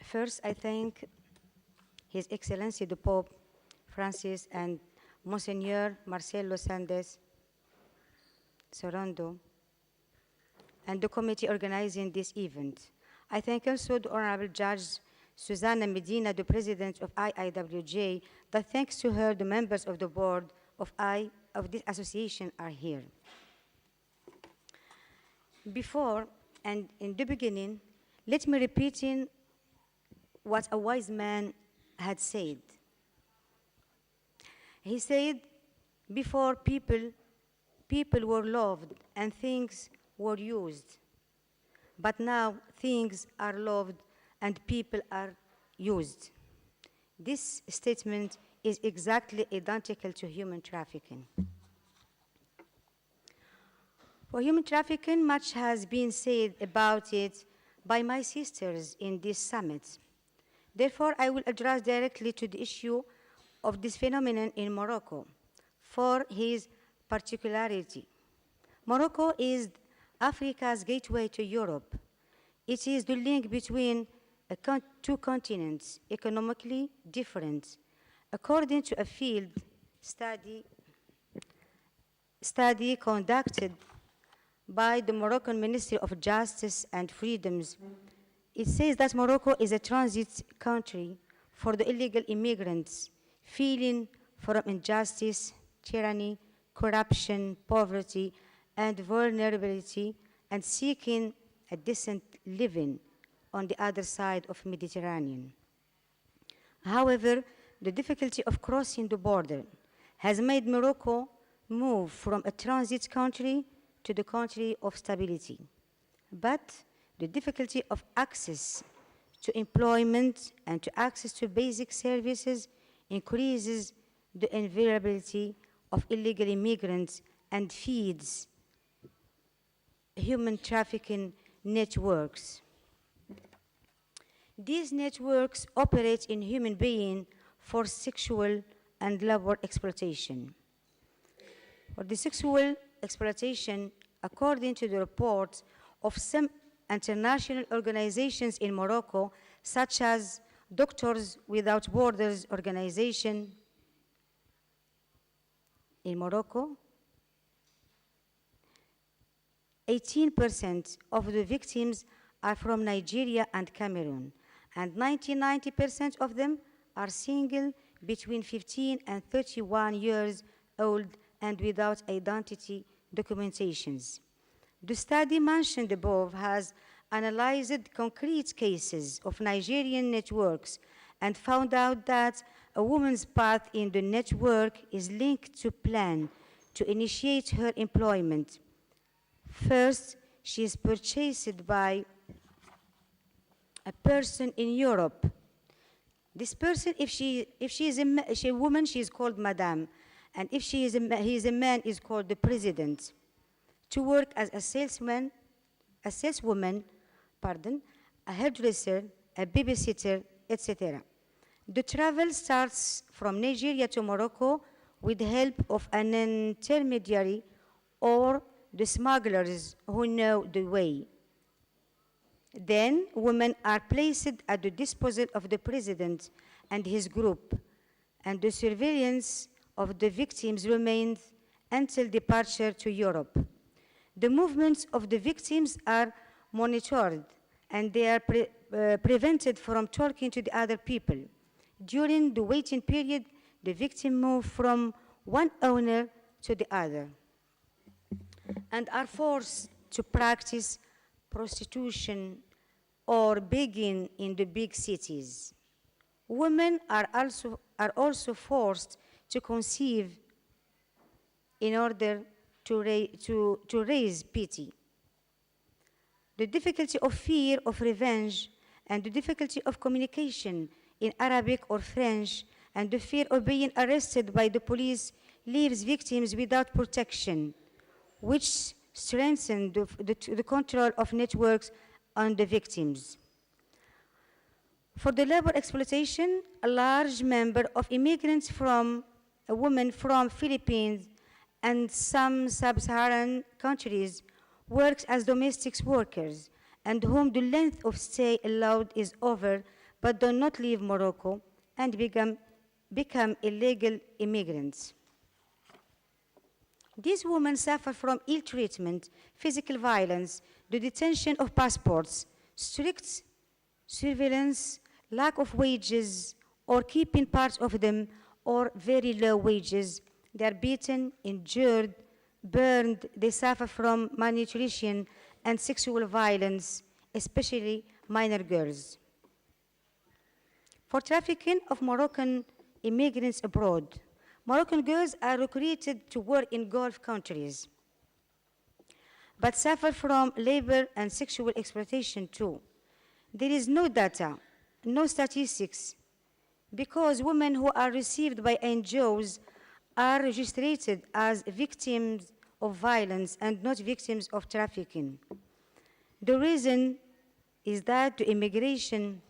First, I thank His Excellency the Pope Francis and Monsignor Marcelo Sandes Sorondo and the committee organizing this event. I thank also the Honorable Judge Susanna Medina, the President of IIWJ, that thanks to her, the members of the board of this association are here. Before and in the beginning, let me repeat what a wise man had said. He said, before people were loved and things were used, but now things are loved and people are used. This statement is exactly identical to human trafficking. For human trafficking, much has been said about it by my sisters in this summit. Therefore, I will address directly to the issue of this phenomenon in Morocco for his particularity. Morocco is Africa's gateway to Europe. It is the link between two continents, economically different. According to a field study conducted by the Moroccan Ministry of Justice and Freedoms, it says that Morocco is a transit country for the illegal immigrants fleeing from injustice, tyranny, corruption, poverty, and vulnerability, and seeking a decent living on the other side of the Mediterranean. However, the difficulty of crossing the border has made Morocco move from a transit country to the country of stability. But the difficulty of access to employment and to access to basic services increases the vulnerability of illegal immigrants and feeds human trafficking networks. These networks operate in human beings for sexual and labor exploitation. For the sexual exploitation, according to the reports of some international organizations in Morocco, such as Doctors Without Borders organization in Morocco, 18% of the victims are from Nigeria and Cameroon, and 90% of them are single between 15 and 31 years old and without identity documentations. The study mentioned above has analyzed concrete cases of Nigerian networks and found out that a woman's path in the network is linked to plan to initiate her employment. First, she is purchased by a person in Europe. This person, if she is a woman, she is called Madame, and if he is a man, is called the President, to work as a saleswoman, a hairdresser, a babysitter, etc. The travel starts from Nigeria to Morocco with the help of an intermediary or the smugglers who know the way. Then women are placed at the disposal of the President and his group, and the surveillance of the victims remains until departure to Europe. The movements of the victims are monitored, and they are prevented from talking to the other people. During the waiting period, the victim moves from one owner to the other and are forced to practice prostitution or begging in the big cities. Women are also forced to conceive in order to raise pity. The difficulty of fear of revenge and the difficulty of communication in Arabic or French and the fear of being arrested by the police leaves victims without protection, which strengthens the control of networks on the victims. For the labor exploitation, a large number of immigrants women from Philippines and some sub-Saharan countries works as domestic workers and whom the length of stay allowed is over but do not leave Morocco and become illegal immigrants. These women suffer from ill treatment, physical violence, the detention of passports, strict surveillance, lack of wages, or keeping parts of them, or very low wages. They are beaten, injured, burned. They suffer from malnutrition and sexual violence, especially minor girls. For trafficking of Moroccan immigrants abroad, Moroccan girls are recruited to work in Gulf countries, but suffer from labor and sexual exploitation too. There is no data, no statistics, because women who are received by NGOs are registered as victims of violence and not victims of trafficking. The reason is that the immigration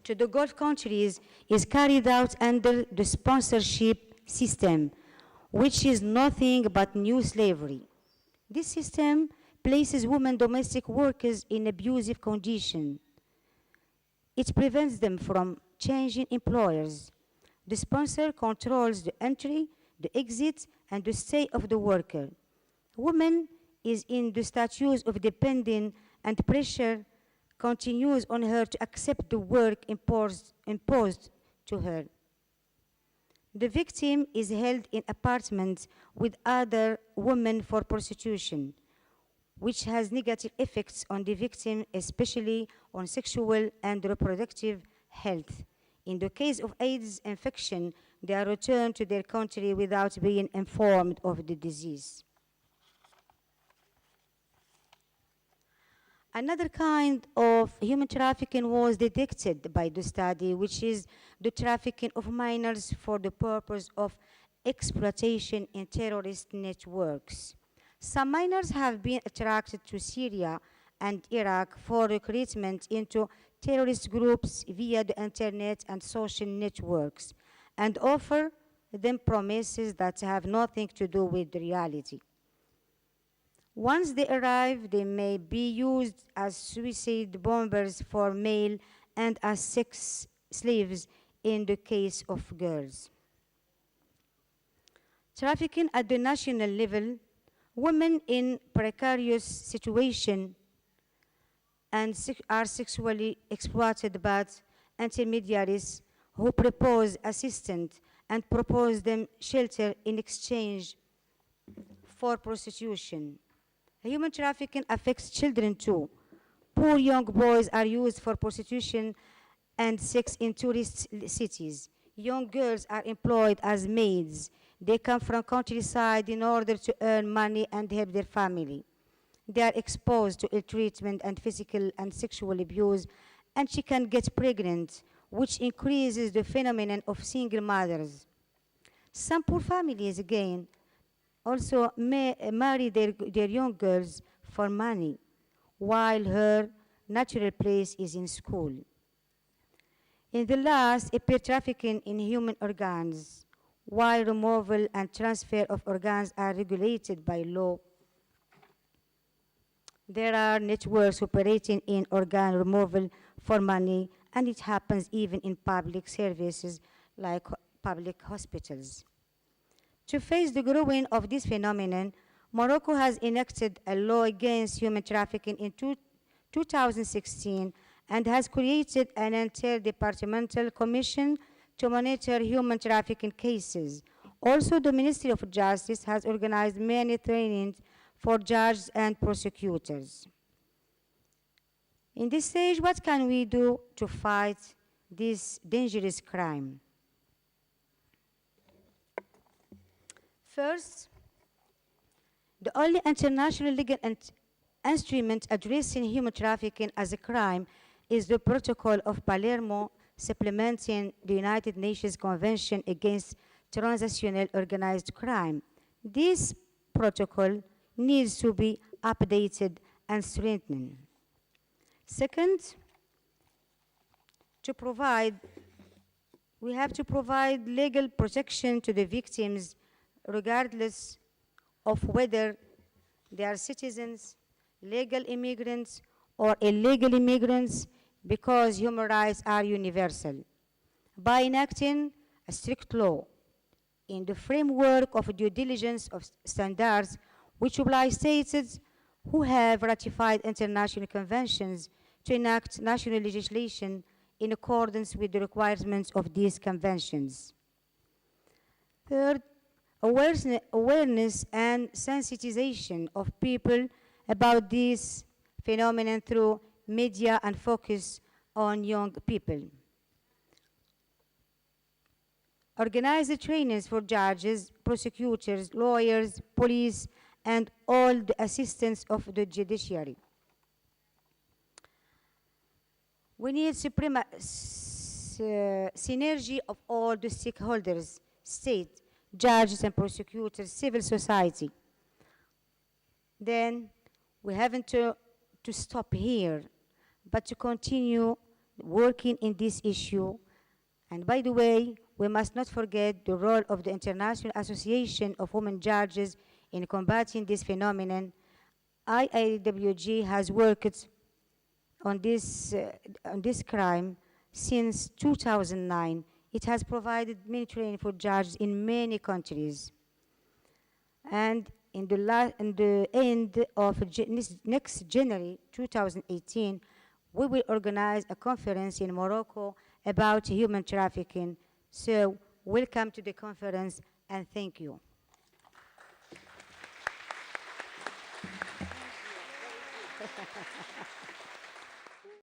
to the Gulf countries is carried out under the sponsorship system, which is nothing but new slavery. This system places women domestic workers in abusive conditions. It prevents them from changing employers. The sponsor controls the entry, the exit, and the stay of the worker. Woman is in the status of dependent, and pressure continues on her to accept the work imposed to her. The victim is held in apartments with other women for prostitution, which has negative effects on the victim, especially on sexual and reproductive health. In the case of AIDS infection, they are returned to their country without being informed of the disease. Another kind of human trafficking was detected by the study, which is the trafficking of minors for the purpose of exploitation in terrorist networks. Some minors have been attracted to Syria and Iraq for recruitment into terrorist groups via the internet and social networks, and offer them promises that have nothing to do with reality. Once they arrive, they may be used as suicide bombers for male and as sex slaves in the case of girls. Trafficking at the national level, women in precarious situations and are sexually exploited by intermediaries who propose assistance and propose them shelter in exchange for prostitution. Human trafficking affects children too. Poor young boys are used for prostitution and sex in tourist cities. Young girls are employed as maids. They come from countryside in order to earn money and help their family. They are exposed to ill treatment and physical and sexual abuse, and she can get pregnant, which increases the phenomenon of single mothers. Some poor families, again, also may marry their young girls for money, while her natural place is in school. In the last, appear trafficking in human organs, while removal and transfer of organs are regulated by law. There are networks operating in organ removal for money, and it happens even in public services like public hospitals. To face the growing of this phenomenon, Morocco has enacted a law against human trafficking in 2016 and has created an interdepartmental commission to monitor human trafficking cases. Also, the Ministry of Justice has organized many trainings for judges and prosecutors. In this stage, what can we do to fight this dangerous crime? First, the only international legal instrument addressing human trafficking as a crime is the Protocol of Palermo, supplementing the United Nations Convention against Transnational Organized Crime. This protocol needs to be updated and strengthened. Second, we have to provide legal protection to the victims regardless of whether they are citizens, legal immigrants, or illegal immigrants, because human rights are universal. By enacting a strict law in the framework of due diligence of standards which oblige states who have ratified international conventions to enact national legislation in accordance with the requirements of these conventions. Third, awareness and sensitization of people about this phenomenon through media and focus on young people. Organize trainings for judges, prosecutors, lawyers, police, and all the assistants of the judiciary. We need synergy of all the stakeholders, state, judges and prosecutors, civil society. Then we haven't to stop here, but to continue working in this issue. And by the way, we must not forget the role of the International Association of Women Judges in combating this phenomenon. IAWG has worked on this crime since 2009. It has provided many training for judges in many countries. And in the end of next January 2018, we will organize a conference in Morocco about human trafficking. So welcome to the conference and thank you.